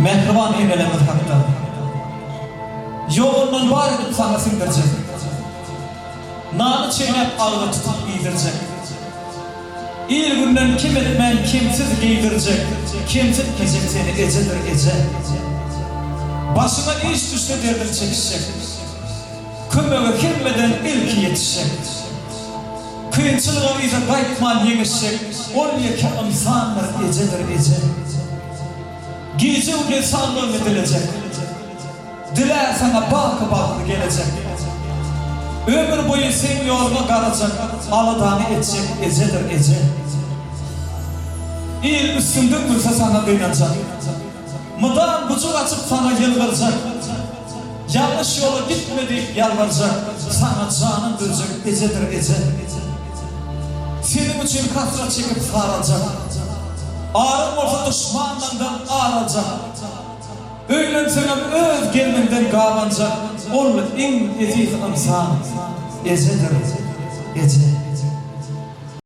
Mehriban eylelemez hatta. Yolundan var edip sana sindirecek. Nanı çeynep ağlı tutup giydirecek. İl günden kim etmen kimsiz giydirecek. Kimsiz etmeyecek seni ecedir ece. Başına iş düşse derdir çekişecek. Kümöge kirmeden ilki yetişecek. Kıyınçılığa iyice kayıtman yengişecek. Olya ki imsanlar ecedir ece. Giyce uge sağlığın edilecek. Diler sana bakı bakı gelecek. Ömür boyu sen yoluna kalacak. Aladağını edecek ecedir ece. İl üstünde dursa sana kıynacak. Mıdan bucuk açıp sana yılgıracak. Yanlış yola gitmedik yalvaracak. Sana canın duracak ecedir ece. Senin için kasra çekip saracak. Ağrım olsa düşmanlarından ağracak. Öğlensene öz gelmenden kavanacak. Ol en eziz insan ecedir ece.